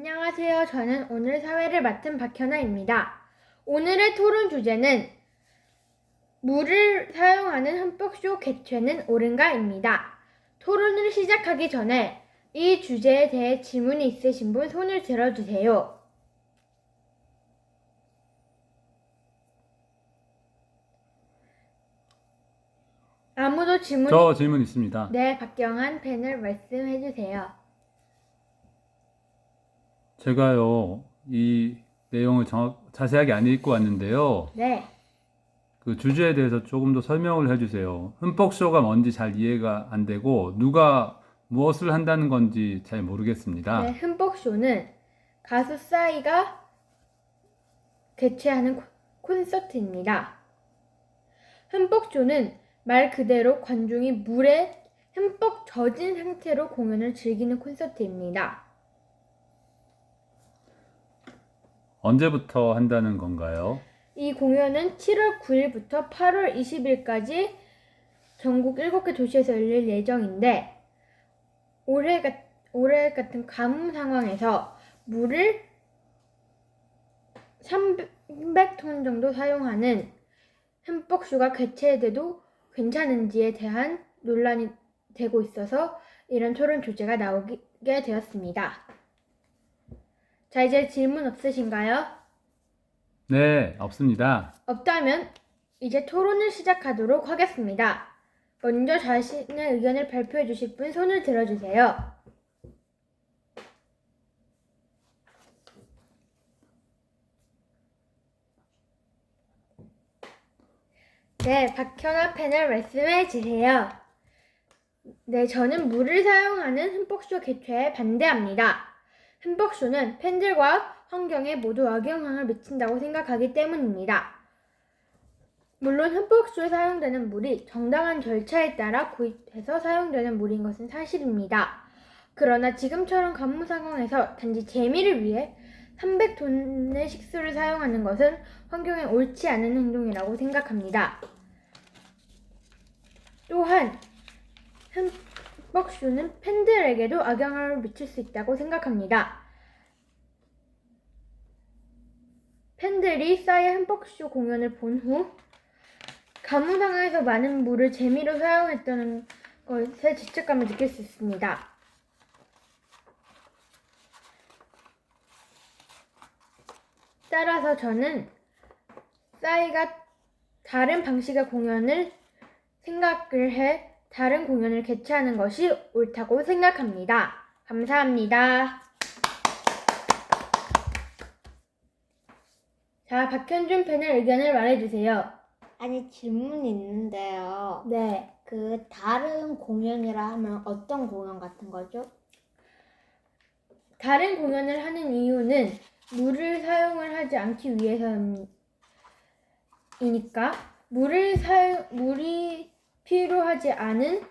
안녕하세요. 저는 오늘 사회를 맡은 박현아입니다. 오늘의 토론 주제는 물을 사용하는 흠뻑쇼 개최는 옳은가입니다. 토론을 시작하기 전에 이 주제에 대해 질문이 있으신 분 손을 들어주세요. 아무도 저 질문 있습니다. 네, 박경한 패널 말씀해주세요. 제가요, 이 내용을 자세하게 안 읽고 왔는데요. 네, 그 주제에 대해서 조금 더 설명을 해주세요. 흠뻑쇼가 뭔지 잘 이해가 안 되고 누가 무엇을 한다는 건지 잘 모르겠습니다. 네, 흠뻑쇼는 가수 싸이가 개최하는 콘서트입니다. 흠뻑쇼는 말 그대로 관중이 물에 흠뻑 젖은 상태로 공연을 즐기는 콘서트입니다. 언제부터 한다는 건가요? 이 공연은 7월 9일부터 8월 20일까지 전국 7개 도시에서 열릴 예정인데 올해 같은 가뭄 상황에서 물을 300톤 정도 사용하는 흠뻑쇼가 개최돼도 괜찮은지에 대한 논란이 되고 있어서 이런 토론 주제가 나오게 되었습니다. 자, 이제 질문 없으신가요? 네, 없습니다. 없다면 이제 토론을 시작하도록 하겠습니다. 먼저 자신의 의견을 발표해 주실 분 손을 들어주세요. 네, 박현아 패널 말씀해 주세요. 네, 저는 물을 사용하는 흠뻑쇼 개최에 반대합니다. 흠뻑쇼는 팬들과 환경에 모두 악영향을 미친다고 생각하기 때문입니다. 물론 흠뻑쇼에 사용되는 물이 정당한 절차에 따라 구입해서 사용되는 물인 것은 사실입니다. 그러나 지금처럼 가뭄 상황에서 단지 재미를 위해 300톤의 식수를 사용하는 것은 환경에 옳지 않은 행동이라고 생각합니다. 또한 흠뻑쇼는 팬들에게도 악영향을 미칠 수 있다고 생각합니다. 팬들이 싸이의 흠뻑쇼 공연을 본 후 가뭄 상황에서 많은 물을 재미로 사용했다는 것에 죄책감을 느낄 수 있습니다. 따라서 저는 싸이가 다른 방식의 공연을 생각을 해 다른 공연을 개최하는 것이 옳다고 생각합니다. 감사합니다. 자, 박현준 패널 의견을 말해주세요. 아니, 질문이 있는데요. 네. 그 다른 공연이라 하면 어떤 공연 같은 거죠? 다른 공연을 하는 이유는 물을 사용을 하지 않기 위해서이니까 물이 필요하지 않은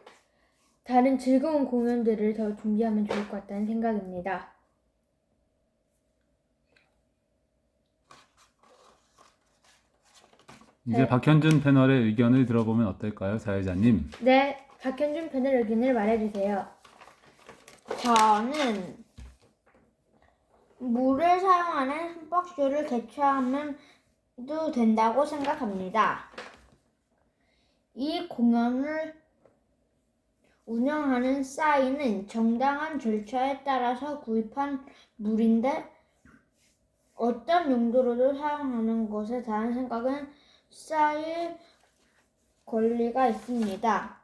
다른 즐거운 공연들을 더 준비하면 좋을 것 같다는 생각입니다. 이제 네. 박현준 패널의 의견을 들어보면 어떨까요, 사회자님? 네, 박현준 패널 의견을 말해주세요. 저는 물을 사용하는 흠뻑쇼를 개최하면도 된다고 생각합니다. 이 공연을 운영하는 싸이는 정당한 절차에 따라서 구입한 물인데 어떤 용도로도 사용하는 것에 대한 생각은 싸이의 권리가 있습니다.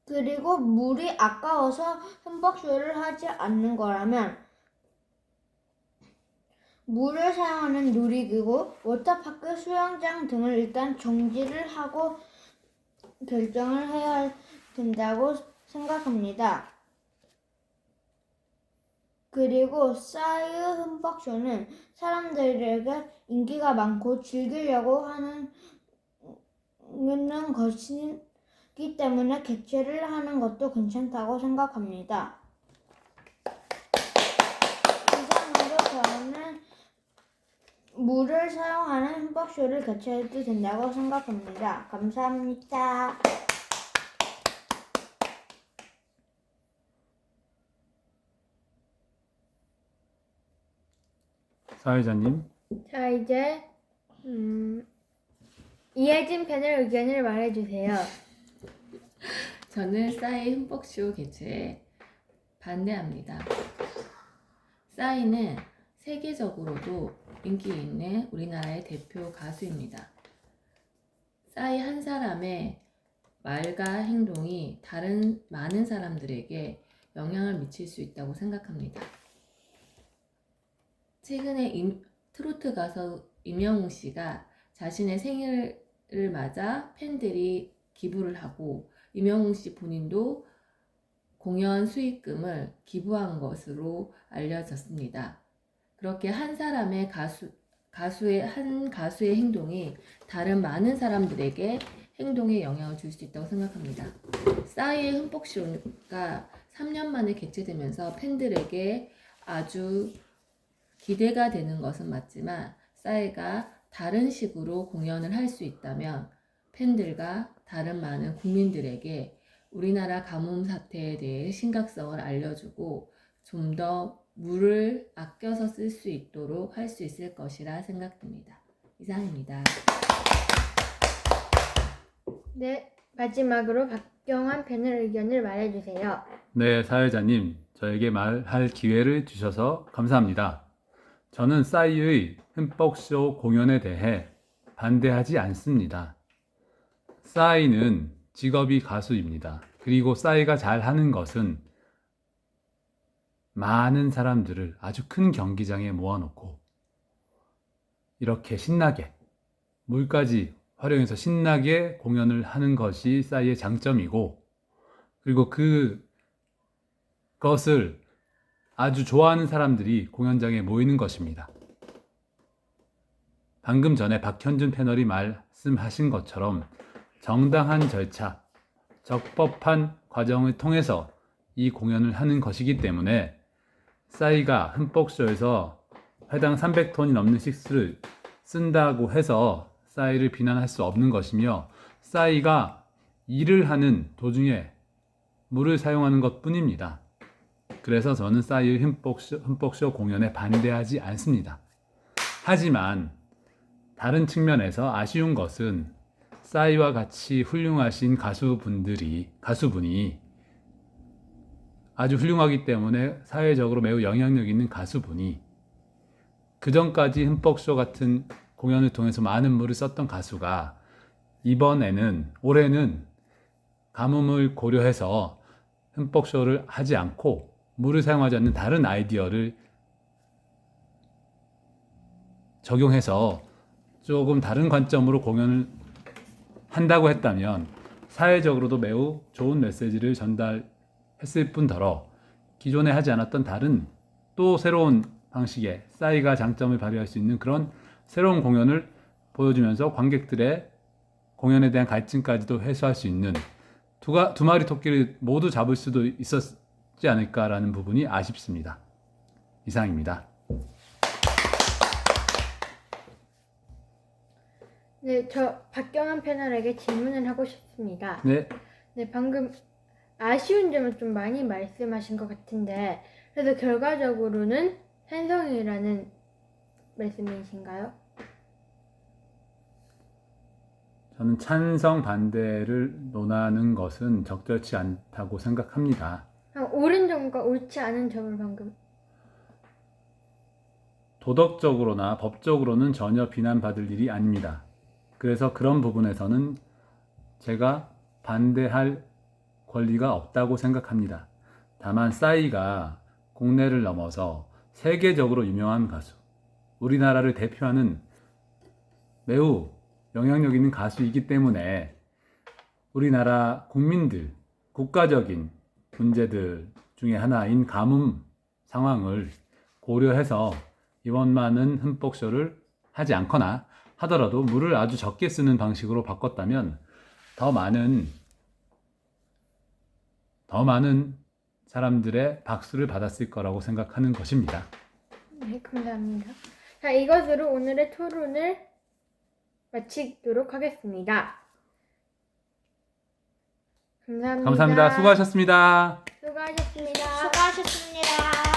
그리고 물이 아까워서 흠뻑쇼를 하지 않는 거라면 물을 사용하는 놀이기구, 워터파크, 수영장 등을 일단 정지를 하고 결정을 해야 된다고 생각합니다. 그리고 싸이의 흠뻑쇼는 사람들에게 인기가 많고 즐기려고 하는 것이기 때문에 개최를 하는 것도 괜찮다고 생각합니다. 이상으로 저는 물을 사용하는 흠뻑쇼를 개최해도 된다고 생각합니다. 감사합니다. 사회자님. 자, 이제 이혜진 팬의 의견을 말해주세요. 저는 싸이 흠뻑쇼 개최에 반대합니다. 싸이는 세계적으로도 인기 있는 우리나라의 대표 가수입니다. 싸이 한 사람의 말과 행동이 다른 많은 사람들에게 영향을 미칠 수 있다고 생각합니다. 최근에 트로트 가수 임영웅 씨가 자신의 생일을 맞아 팬들이 기부를 하고 임영웅 씨 본인도 공연 수익금을 기부한 것으로 알려졌습니다. 그렇게 한 사람의 가수의 행동이 다른 많은 사람들에게 행동에 영향을 줄 수 있다고 생각합니다. 싸이의 흠뻑쇼가 3년 만에 개최되면서 팬들에게 아주 기대가 되는 것은 맞지만 싸이가 다른 식으로 공연을 할 수 있다면 팬들과 다른 많은 국민들에게 우리나라 가뭄 사태에 대해 심각성을 알려주고 좀 더 물을 아껴서 쓸 수 있도록 할 수 있을 것이라 생각됩니다. 이상입니다. 네, 마지막으로 박경환 팬의 의견을 말해주세요. 네, 사회자님. 저에게 말할 기회를 주셔서 감사합니다. 저는 싸이의 흠뻑쇼 공연에 대해 반대하지 않습니다. 싸이는 직업이 가수입니다. 그리고 싸이가 잘하는 것은 많은 사람들을 아주 큰 경기장에 모아놓고 이렇게 신나게 물까지 활용해서 신나게 공연을 하는 것이 싸이의 장점이고, 그리고 그것을 아주 좋아하는 사람들이 공연장에 모이는 것입니다. 방금 전에 박현준 패널이 말씀하신 것처럼 정당한 절차, 적법한 과정을 통해서 이 공연을 하는 것이기 때문에 싸이가 흠뻑쇼에서 회당 300톤이 넘는 식수를 쓴다고 해서 싸이를 비난할 수 없는 것이며, 싸이가 일을 하는 도중에 물을 사용하는 것 뿐입니다. 그래서 저는 싸이의 흠뻑쇼 공연에 반대하지 않습니다. 하지만 다른 측면에서 아쉬운 것은 싸이와 같이 훌륭하신 가수분이 아주 훌륭하기 때문에 사회적으로 매우 영향력 있는 가수분이 그전까지 흠뻑쇼 같은 공연을 통해서 많은 물을 썼던 가수가 올해는 가뭄을 고려해서 흠뻑쇼를 하지 않고 물을 사용하지 않는 다른 아이디어를 적용해서 조금 다른 관점으로 공연을 한다고 했다면 사회적으로도 매우 좋은 메시지를 전달했을 뿐더러 기존에 하지 않았던 다른 또 새로운 방식의 싸이가 장점을 발휘할 수 있는 그런 새로운 공연을 보여주면서 관객들의 공연에 대한 갈증까지도 해소할 수 있는 두 마리 토끼를 모두 잡을 수도 있었지 않을까라는 부분이 아쉽습니다. 이상입니다. 네, 저 박경환 패널에게 질문을 하고 싶습니다. 네, 네, 방금 아쉬운 점을 좀 많이 말씀하신 것 같은데, 그래서 결과적으로는 찬성이라는 말씀이신가요? 저는 찬성 반대를 논하는 것은 적절치 않다고 생각합니다. 옳은 점과 옳지 않은 점을 방금. 도덕적으로나 법적으로는 전혀 비난받을 일이 아닙니다. 그래서 그런 부분에서는 제가 반대할 권리가 없다고 생각합니다. 다만 싸이가 국내를 넘어서 세계적으로 유명한 가수, 우리나라를 대표하는 매우 영향력 있는 가수이기 때문에 우리나라 국민들, 국가적인 문제들 중에 하나인 가뭄 상황을 고려해서 이번만은 흠뻑쇼를 하지 않거나 하더라도 물을 아주 적게 쓰는 방식으로 바꿨다면 더 많은 사람들의 박수를 받았을 거라고 생각하는 것입니다. 네, 감사합니다. 자, 이것으로 오늘의 토론을 마치도록 하겠습니다. 감사합니다. 감사합니다. 수고하셨습니다. 수고하셨습니다. 수고하셨습니다.